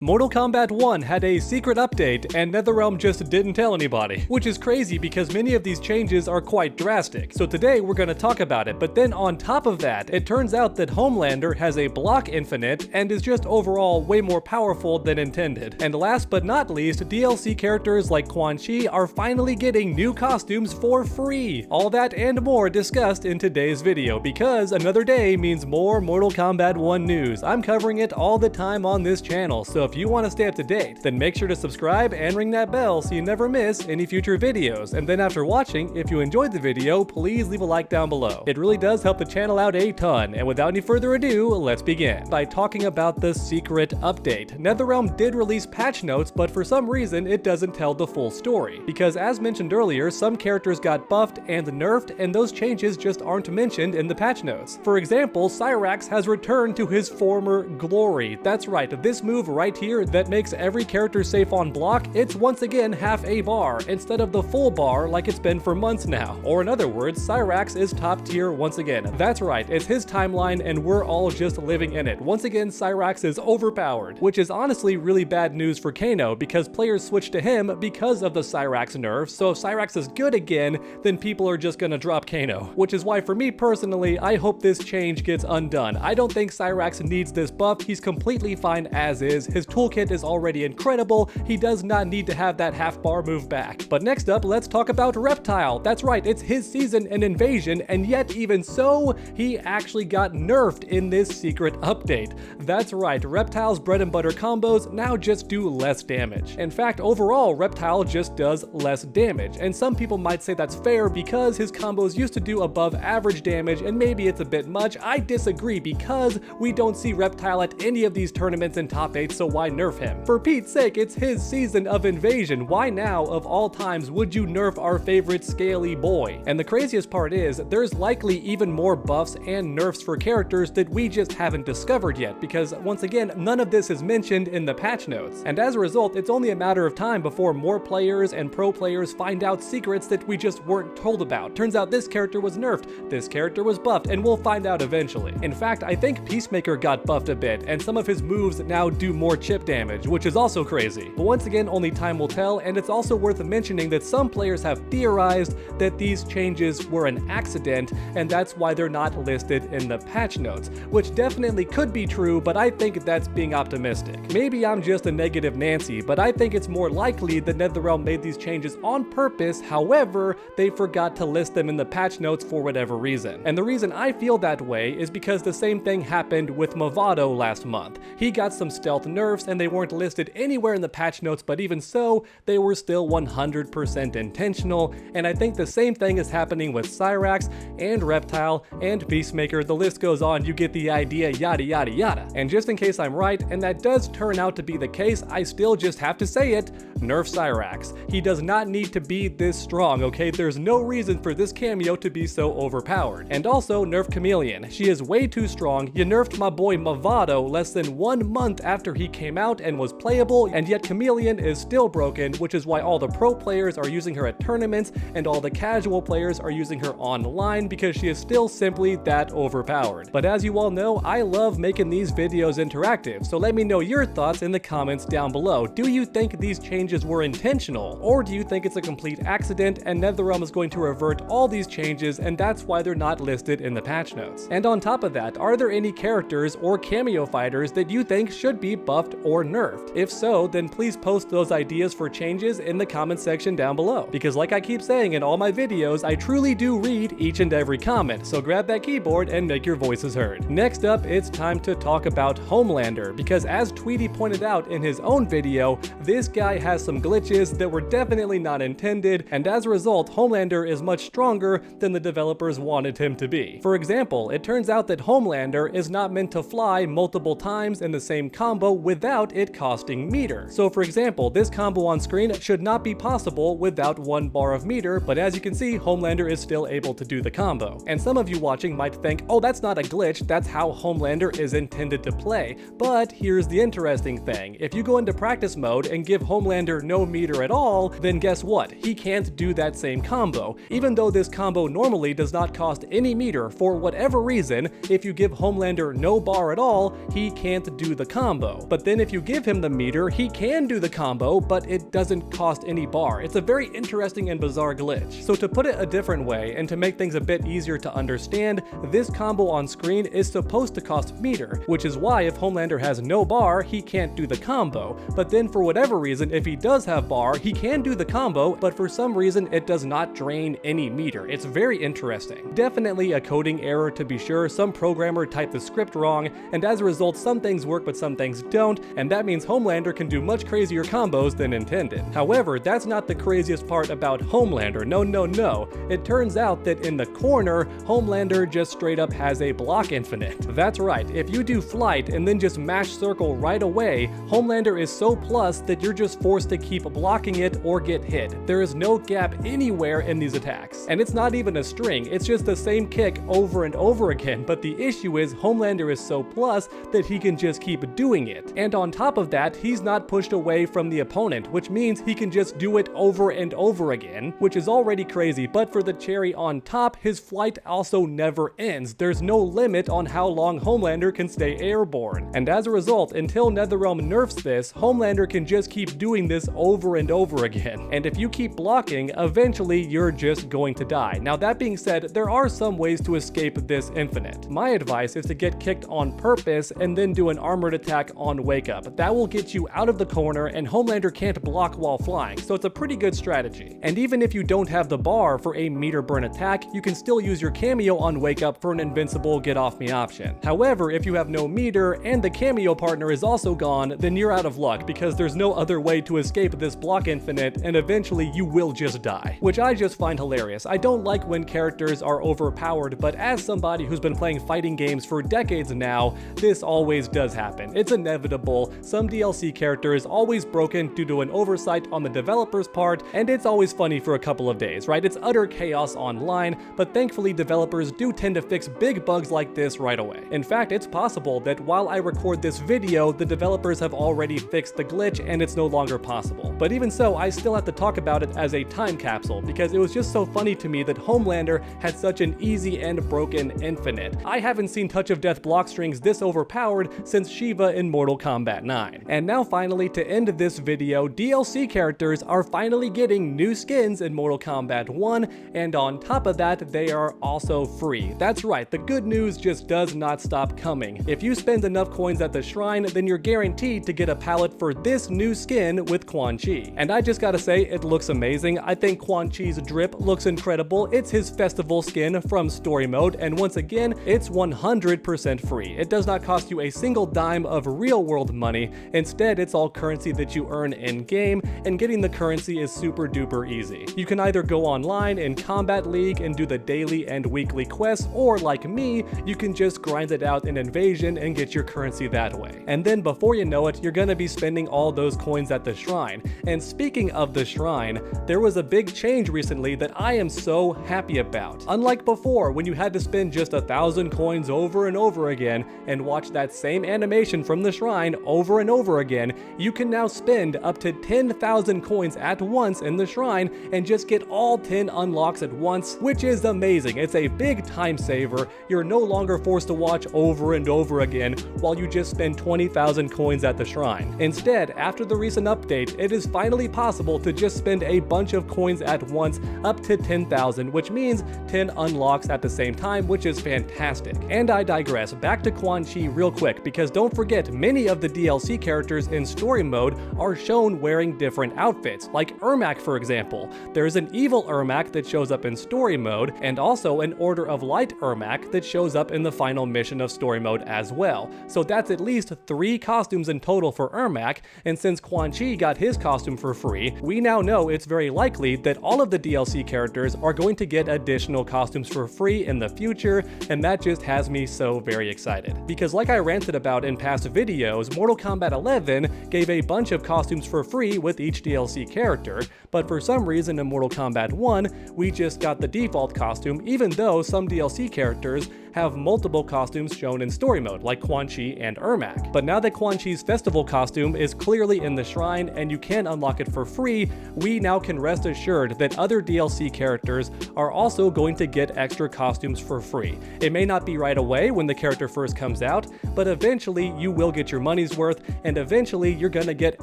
Mortal Kombat 1 had a secret update and NetherRealm just didn't tell anybody, which is crazy because many of these changes are quite drastic. So today we're gonna talk about it, but then on top of that, it turns out that Homelnader has a block infinite and is just overall way more powerful than intended. And last but not least, DLC characters like Quan Chi are finally getting new costumes for free. All that and more discussed in today's video because another day means more Mortal Kombat 1 news. I'm covering it all the time on this channel, so if you want to stay up to date, then make sure to subscribe and ring that bell so you never miss any future videos. And then after watching, if you enjoyed the video, please leave a like down below. It really does help the channel out a ton. And without any further ado, let's begin by talking about the secret update. NetherRealm did release patch notes, but for some reason it doesn't tell the full story. Because as mentioned earlier, some characters got buffed and nerfed, and those changes just aren't mentioned in the patch notes. For example, Cyrax has returned to his former glory. That's right, this move right here that makes every character safe on block, it's once again half a bar instead of the full bar like it's been for months now. Or in other words, Cyrax is top tier once again. That's right, it's his timeline and we're all just living in it. Once again, Cyrax is overpowered, which is honestly really bad news for Kano because players switch to him because of the Cyrax nerfs. So if Cyrax is good again, then people are just gonna drop Kano, which is why for me personally, I hope this change gets undone. I don't think Cyrax needs this buff. He's completely fine as is. His toolkit is already incredible. He does not need to have that half bar move back. But next up, let's talk about Reptile. That's right, it's his season in Invasion, and yet even so, he actually got nerfed in this secret update. That's right, Reptile's bread and butter combos now just do less damage. In fact, overall, Reptile just does less damage, and some people might say that's fair because his combos used to do above average damage, and maybe it's a bit much. I disagree because we don't see Reptile at any of these tournaments in top 8, so why nerf him? For Pete's sake, it's his season of Invasion. Why now, of all times, would you nerf our favorite scaly boy? And the craziest part is, there's likely even more buffs and nerfs for characters that we just haven't discovered yet, because once again, none of this is mentioned in the patch notes. And as a result, it's only a matter of time before more players and pro players find out secrets that we just weren't told about. Turns out this character was nerfed, this character was buffed, and we'll find out eventually. In fact, I think Peacemaker got buffed a bit, and some of his moves now do more chip damage, which is also crazy. But once again, only time will tell, and it's also worth mentioning that some players have theorized that these changes were an accident, and that's why they're not listed in the patch notes, which definitely could be true, but I think that's being optimistic. Maybe I'm just a negative Nancy, but I think it's more likely that NetherRealm made these changes on purpose, however, they forgot to list them in the patch notes for whatever reason. And the reason I feel that way is because the same thing happened with Movado last month. He got some stealth nerfs and they weren't listed anywhere in the patch notes, but even so, they were still 100% intentional, and I think the same thing is happening with Cyrax and Reptile and Peacemaker. The list goes on, you get the idea, yada yada yada. And just in case I'm right, and that does turn out to be the case, I still just have to say it, nerf Cyrax. He does not need to be this strong, okay? There's no reason for this cameo to be so overpowered. And also, nerf Chameleon. She is way too strong. You nerfed my boy Movado less than 1 month after he came out and was playable, and yet Chameleon is still broken, which is why all the pro players are using her at tournaments and all the casual players are using her online because she is still simply that overpowered. But as you all know, I love making these videos interactive, so let me know your thoughts in the comments down below. Do you think these changes were intentional, or do you think it's a complete accident and NetherRealm is going to revert all these changes and that's why they're not listed in the patch notes? And on top of that, are there any characters or cameo fighters that you think should be buffed or nerfed? If so, then please post those ideas for changes in the comment section down below. Because like I keep saying in all my videos, I truly do read each and every comment, so grab that keyboard and make your voices heard. Next up, it's time to talk about Homelnader, because as Tweety pointed out in his own video, this guy has some glitches that were definitely not intended, and as a result, Homelnader is much stronger than the developers wanted him to be. For example, it turns out that Homelnader is not meant to fly multiple times in the same combo without it costing meter. So for example, this combo on screen should not be possible without 1 bar of meter, but as you can see, Homelnader is still able to do the combo. And some of you watching might think, oh, that's not a glitch, that's how Homelnader is intended to play. But here's the interesting thing. If you go into practice mode and give Homelnader no meter at all, then guess what? He can't do that same combo. Even though this combo normally does not cost any meter, for whatever reason, if you give Homelnader no bar at all, he can't do the combo. But then if you give him the meter, he can do the combo, but it doesn't cost any bar. It's a very interesting and bizarre glitch. So to put it a different way, and to make things a bit easier to understand, this combo on screen is supposed to cost meter, which is why if Homelander has no bar, he can't do the combo. But then for whatever reason, if he does have bar, he can do the combo, but for some reason it does not drain any meter. It's very interesting. Definitely a coding error to be sure. Some programmer typed the script wrong, and as a result some things work but some things don't, and that means Homelander can do much crazier combos than intended. However, that's not the craziest part about Homelander. No. It turns out that in the corner, Homelander just straight up has a block infinite. That's right, if you do flight and then just mash circle right away, Homelander is so plus that you're just forced to keep blocking it or get hit. There is no gap anywhere in these attacks. And it's not even a string, it's just the same kick over and over again, but the issue is Homelander is so plus that he can just keep doing it. And on top of that, he's not pushed away from the opponent, which means he can just do it over and over again, which is already crazy, but for the cherry on top, his flight also never ends. There's no limit on how long Homelander can stay airborne. And as a result, until NetherRealm nerfs this, Homelander can just keep doing this over and over again. And if you keep blocking, eventually you're just going to die. Now that being said, there are some ways to escape this infinite. My advice is to get kicked on purpose and then do an armored attack on wake up. That will get you out of the corner and Homelander can't block while flying, so it's a pretty good strategy. And even if you don't have the bar for a meter burn attack, you can still use your cameo on wake up for an invincible get off me option. However, if you have no meter and the cameo partner is also gone, then you're out of luck because there's no other way to escape this block infinite and eventually you will just die. Which I just find hilarious. I don't like when characters are overpowered, but as somebody who's been playing fighting games for decades now, this always does happen. It's inevitable. Some DLC character is always broken due to an oversight on the developer's part, and it's always funny for a couple of days, right? It's utter chaos online, but thankfully developers do tend to fix big bugs like this right away. In fact, it's possible that while I record this video, the developers have already fixed the glitch and it's no longer possible. But even so, I still have to talk about it as a time capsule because it was just so funny to me that Homelander had such an easy and broken infinite. I haven't seen Touch of Death block strings this overpowered since Shiva in Mortal Kombat 9. And now finally, to end this video, DLC characters are finally getting new skins in Mortal Kombat 1, and on top of that, they are also free. That's right, the good news just does not stop coming. If you spend enough coins at the shrine, then you're guaranteed to get a palette for this new skin with Quan Chi. And I just gotta say, it looks amazing. I think Quan Chi's drip looks incredible. It's his festival skin from story mode, and once again, it's 100% free. It does not cost you a single dime of real world money. Instead, it's all currency that you earn in game, and getting the currency is super duper easy. You can either go online in Combat League and do the daily and weekly quests, or like me, you can just grind it out in Invasion and get your currency that way. And then before you know it, you're gonna be spending all those coins at the shrine. And speaking of the shrine, there was a big change recently that I am so happy about. Unlike before, when you had to spend just 1,000 coins over and over again and watch that same animation from the shrine over and over again, you can now spend up to 10,000 coins at once in the shrine and just get all 10 unlocks at once, which is amazing. It's a big time saver. You're no longer forced to watch over and over again while you just spend 20,000 coins at the shrine. Instead, after the recent update, it is finally possible to just spend a bunch of coins at once, up to 10,000, which means 10 unlocks at the same time, which is fantastic. And I digress, back to Quan Chi real quick, because don't forget, many of the DLC characters in story mode are shown wearing different outfits, like Ermac for example. There's an evil Ermac that shows up in story mode, and also an Order of Light Ermac that shows up in the final mission of story mode as well. So that's at least 3 costumes in total for Ermac, and since Quan Chi got his costume for free, we now know it's very likely that all of the DLC characters are going to get additional costumes for free in the future, and that just has me so very excited. Because like I ranted about in past videos, Mortal Kombat 11 gave a bunch of costumes for free with each DLC character, but for some reason in Mortal Kombat 1, we just got the default costume, even though some DLC characters have multiple costumes shown in story mode, like Quan Chi and Ermac. But now that Quan Chi's festival costume is clearly in the shrine and you can unlock it for free, we now can rest assured that other DLC characters are also going to get extra costumes for free. It may not be right away when the character first comes out, but eventually you will get your money's worth, and eventually you're gonna get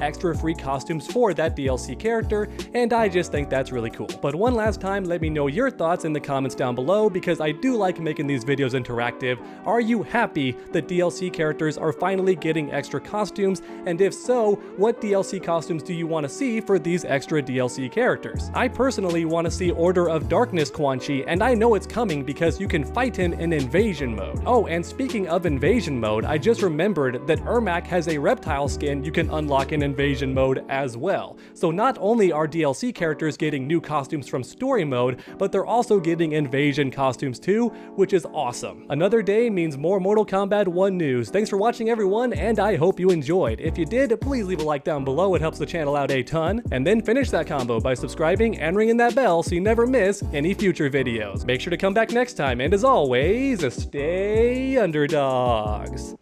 extra free costumes for that DLC character, and I just think that's really cool. But one last time, let me know your thoughts in the comments down below, because I do like making these videos interactive. Are you happy that DLC characters are finally getting extra costumes? And if so, what DLC costumes do you want to see for these extra DLC characters? I personally want to see Order of Darkness Quan Chi, and I know it's coming because you can fight him in Invasion mode. Oh, and speaking of Invasion mode, I just remembered that Ermac has a reptile skin you can unlock in Invasion mode as well. So not only are DLC characters getting new costumes from story mode, but they're also getting Invasion costumes too, which is awesome. Another day means more Mortal Kombat 1 news. Thanks for watching, everyone, and I hope you enjoyed. If you did, please leave a like down below, it helps the channel out a ton, and then finish that combo by subscribing and ringing that bell so you never miss any future videos. Make sure to come back next time, and as always, stay underdogs.